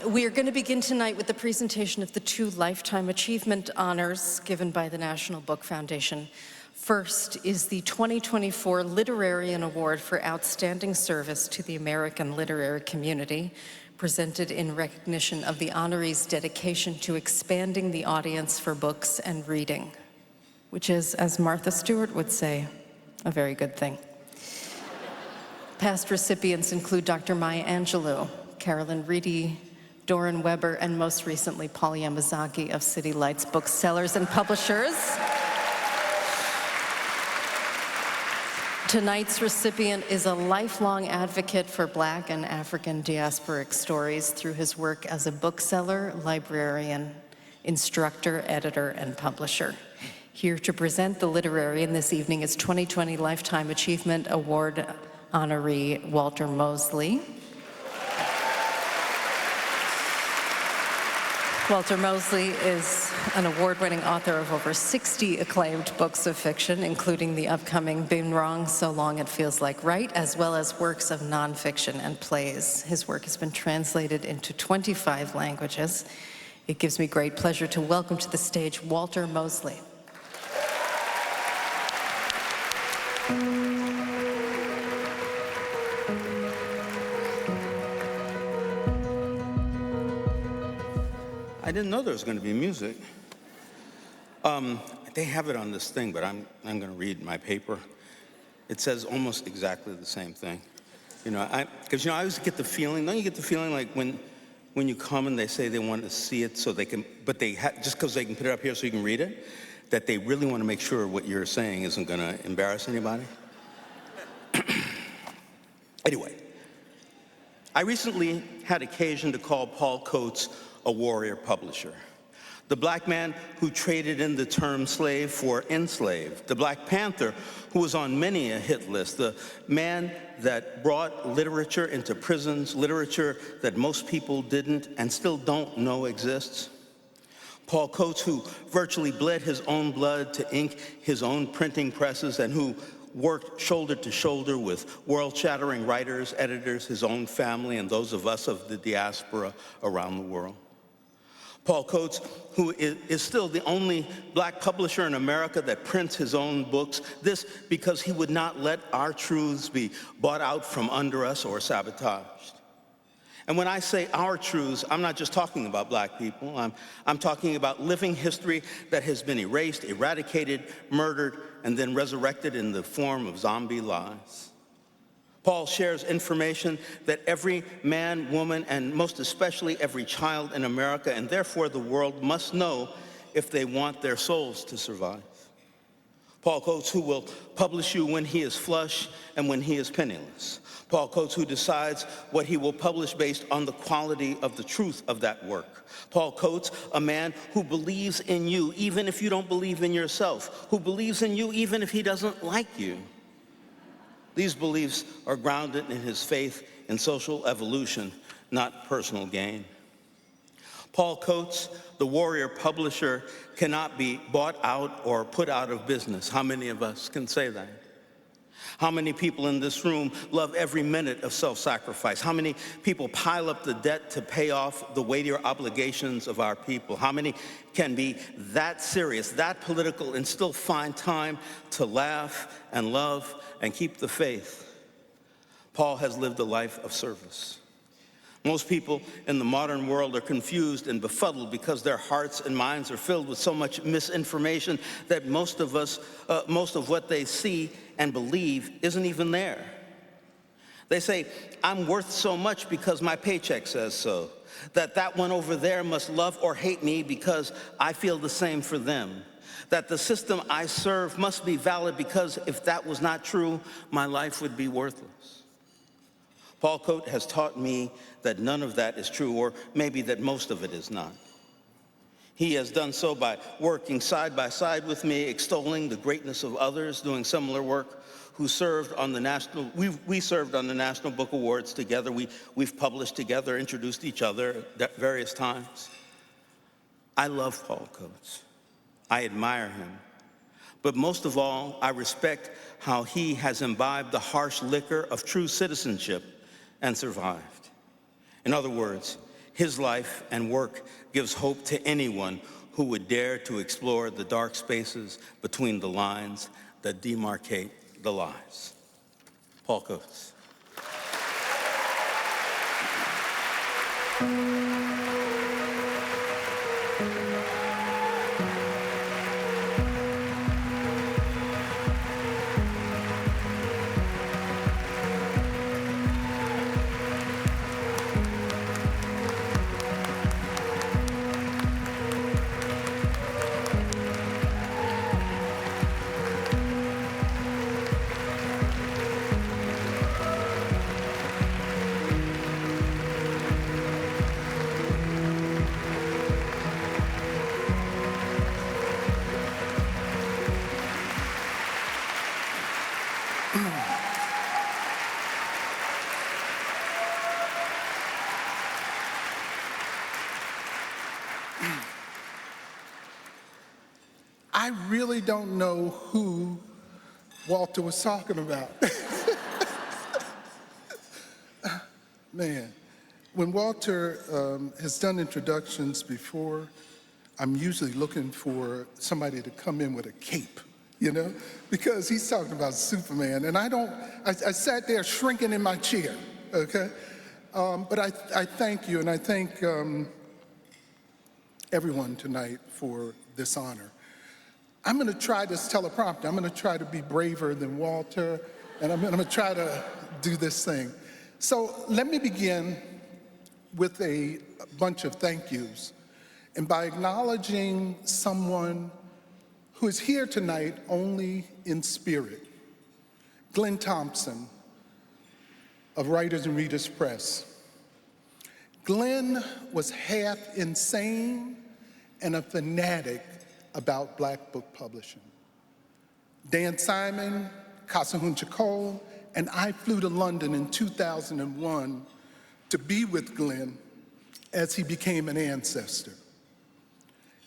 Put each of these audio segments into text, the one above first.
We are going to begin tonight with the presentation of the 2 Lifetime Achievement Honors given by the National Book Foundation. First is the 2024 Literarian Award for Outstanding Service to the American Literary Community, presented in recognition of the honoree's dedication to expanding the audience for books and reading, which is, as Martha Stewart would say, a very good thing. Past recipients include Dr. Maya Angelou, Carolyn Reedy, Doran Weber, and most recently, Paul Yamazaki of City Lights Booksellers and Publishers. Tonight's recipient is a lifelong advocate for Black and African diasporic stories through his work as a bookseller, librarian, instructor, editor, and publisher. Here to present the literarian this evening is 2020 Lifetime Achievement Award honoree Walter Mosley. Walter Mosley is an award-winning author of over 60 acclaimed books of fiction, including the upcoming Been Wrong So Long It Feels Like Right, as well as works of nonfiction and plays. His work has been translated into 25 languages. It gives me great pleasure to welcome to the stage Walter Mosley. I didn't know there was going to be music. They have it on this thing, but I'm going to read my paper. It says almost exactly the same thing. Because I always get the feeling, don't you get the feeling like when you come and they say they want to see it so they can, but just because they can put it up here so you can read it, that they really want to make sure what you're saying isn't going to embarrass anybody? Anyway, I recently had occasion to call Paul Coates a warrior publisher. The Black man who traded in the term slave for enslaved. The Black Panther who was on many a hit list. The man that brought literature into prisons, literature that most people didn't and still don't know exists. Paul Coates, who virtually bled his own blood to ink his own printing presses and who worked shoulder to shoulder with world-shattering writers, editors, his own family, and those of us of the diaspora around the world. Paul Coates, who is still the only Black publisher in America that prints his own books, this because he would not let our truths be bought out from under us or sabotaged. And when I say our truths, I'm not just talking about Black people. I'm talking about living history that has been erased, eradicated, murdered, and then resurrected in the form of zombie lies. Paul shares information that every man, woman, and most especially every child in America, and therefore the world, must know if they want their souls to survive. Paul Coates, who will publish you when he is flush and when he is penniless. Paul Coates, who decides what he will publish based on the quality of the truth of that work. Paul Coates, a man who believes in you even if you don't believe in yourself, who believes in you even if he doesn't like you. These beliefs are grounded in his faith in social evolution, not personal gain. Paul Coates, the warrior publisher, cannot be bought out or put out of business. How many of us can say that? How many people in this room love every minute of self-sacrifice? How many people pile up the debt to pay off the weightier obligations of our people? How many can be that serious, that political, and still find time to laugh and love and keep the faith? Paul has lived a life of service. Most people in the modern world are confused and befuddled because their hearts and minds are filled with so much misinformation that most of what they see and believe isn't even there. They say, I'm worth so much because my paycheck says so. That one over there must love or hate me because I feel the same for them. That the system I serve must be valid because if that was not true, my life would be worthless. Paul Coates has taught me that none of that is true, or maybe that most of it is not. He has done so by working side by side with me, extolling the greatness of others doing similar work, who served on the National, we served on the National Book Awards together. We've published together, introduced each other at various times. I love Paul Coates. I admire him. But most of all, I respect how he has imbibed the harsh liquor of true citizenship and survived. In other words, His life and work gives hope to anyone who would dare to explore the dark spaces between the lines that demarcate the lives. Paul Coates. I really don't know who Walter was talking about. Man, when Walter has done introductions before, I'm usually looking for somebody to come in with a cape, you know? Because he's talking about Superman, and I sat there shrinking in my chair, okay? But I thank you, and I thank everyone tonight for this honor. I'm gonna try this teleprompter. I'm gonna try to be braver than Walter, and I'm gonna try to do this thing. So let me begin with a bunch of thank yous, and by acknowledging someone who is here tonight only in spirit. Glenn Thompson of Writers and Readers Press. Glenn was half insane and a fanatic about Black book publishing. Dan Simon, Kasahun Chacol, and I flew to London in 2001 to be with Glenn as he became an ancestor.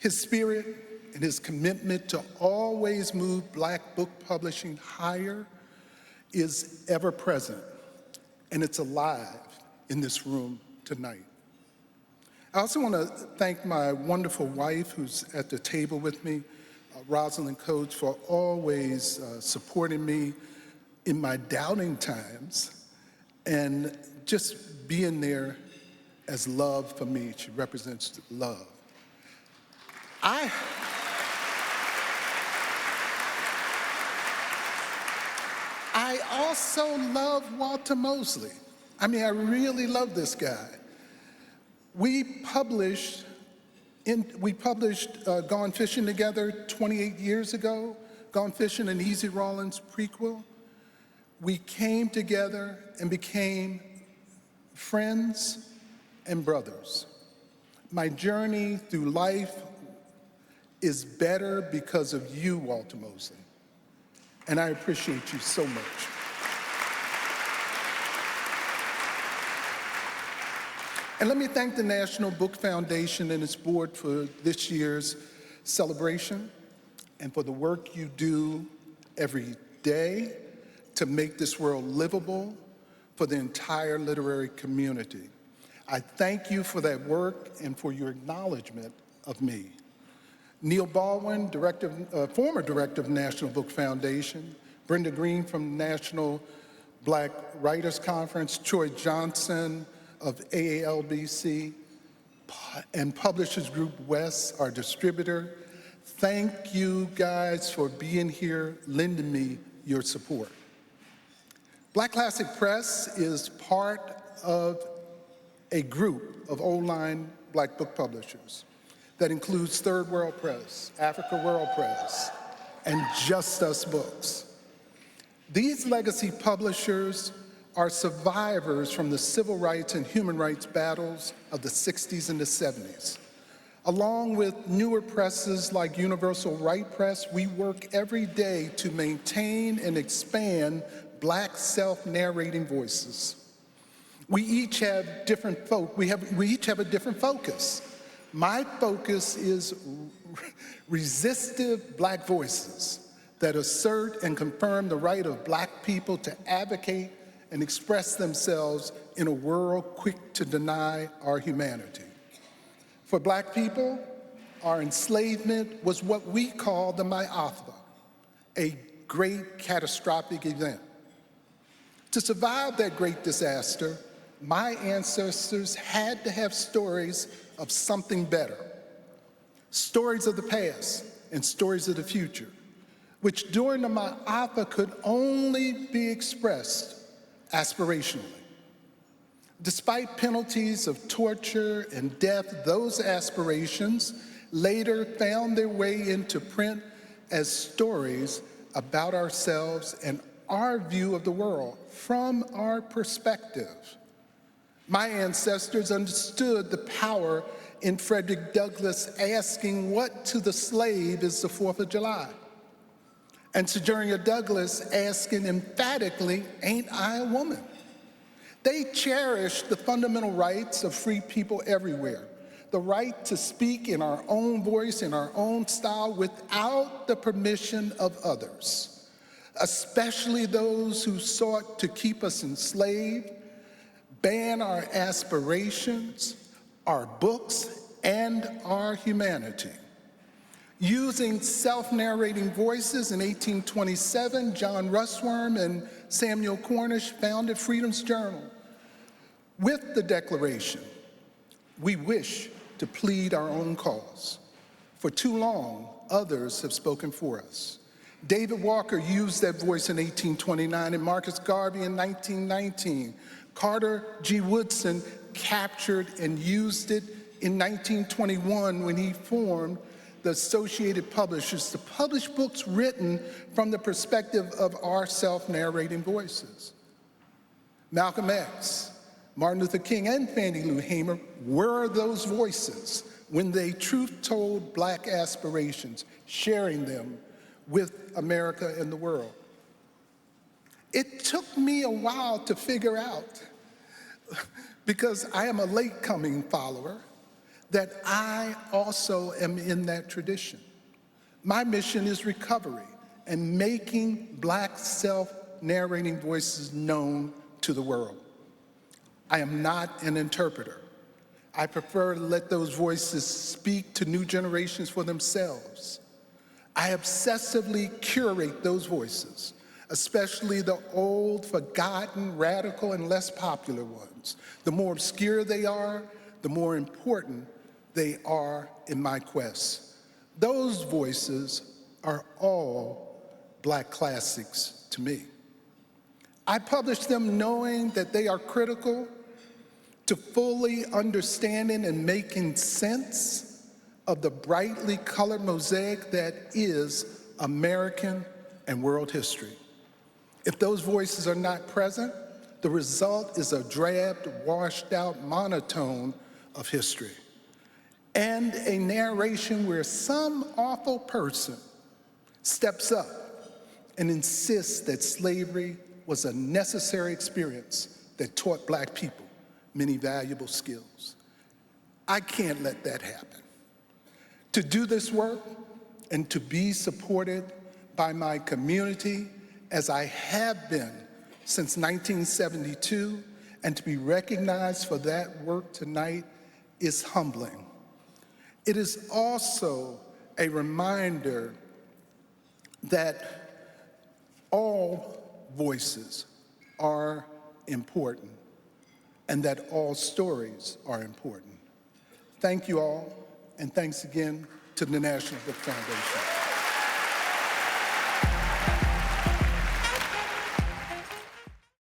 His spirit and his commitment to always move Black book publishing higher is ever present, and it's alive in this room tonight. I also want to thank my wonderful wife who's at the table with me, Rosalind Coates, for always supporting me in my doubting times and just being there as love for me. She represents love. I also love Walter Mosley. I mean, I really love this guy. We published Gone Fishing together 28 years ago, Gone Fishing and Easy Rawlins prequel. We came together and became friends and brothers. My journey through life is better because of you, Walter Mosley, and I appreciate you so much. And let me thank the National Book Foundation and its board for this year's celebration and for the work you do every day to make this world livable for the entire literary community. I thank you for that work and for your acknowledgement of me. Neil Baldwin, former director of National Book Foundation, Brenda Green from National Black Writers Conference, Troy Johnson of AALBC, and Publishers Group West, our distributor. Thank you guys for being here, lending me your support. Black Classic Press is part of a group of old-line Black book publishers that includes Third World Press, Africa World Press, and Just Us Books. These legacy publishers are survivors from the civil rights and human rights battles of the 60s and the 70s. Along with newer presses like Universal Right Press, we work every day to maintain and expand Black self-narrating voices. We each have a different focus. My focus is resistive Black voices that assert and confirm the right of Black people to advocate and express themselves in a world quick to deny our humanity. For Black people, our enslavement was what we call the Ma'afa, a great catastrophic event. To survive that great disaster, my ancestors had to have stories of something better, stories of the past and stories of the future, which during the Ma'afa could only be expressed aspirationally. Despite penalties of torture and death, those aspirations later found their way into print as stories about ourselves and our view of the world from our perspective. My ancestors understood the power in Frederick Douglass asking what to the slave is the 4th of July, and Sojourner Douglas asking emphatically, ain't I a woman? They cherished the fundamental rights of free people everywhere, the right to speak in our own voice, in our own style, without the permission of others, especially those who sought to keep us enslaved, ban our aspirations, our books, and our humanity. Using self-narrating voices in 1827, John Russwurm and Samuel Cornish founded Freedom's Journal. With the declaration, we wish to plead our own cause. For too long, others have spoken for us. David Walker used that voice in 1829 and Marcus Garvey in 1919. Carter G. Woodson captured and used it in 1921 when he formed the Associated Publishers to publish books written from the perspective of our self-narrating voices. Malcolm X, Martin Luther King, and Fannie Lou Hamer were those voices when they truth-told Black aspirations, sharing them with America and the world. It took me a while to figure out, because I am a late-coming follower, that I also am in that tradition. My mission is recovery and making Black self-narrating voices known to the world. I am not an interpreter. I prefer to let those voices speak to new generations for themselves. I obsessively curate those voices, especially the old, forgotten, radical, and less popular ones. The more obscure they are, the more important they are in my quest. Those voices are all Black classics to me. I publish them knowing that they are critical to fully understanding and making sense of the brightly colored mosaic that is American and world history. If those voices are not present, the result is a drab, washed out monotone of history and a narration where some awful person steps up and insists that slavery was a necessary experience that taught Black people many valuable skills. I can't let that happen. To do this work and to be supported by my community as I have been since 1972, and to be recognized for that work tonight is humbling. It is also a reminder that all voices are important and that all stories are important. Thank you all, and thanks again to the National Book Foundation.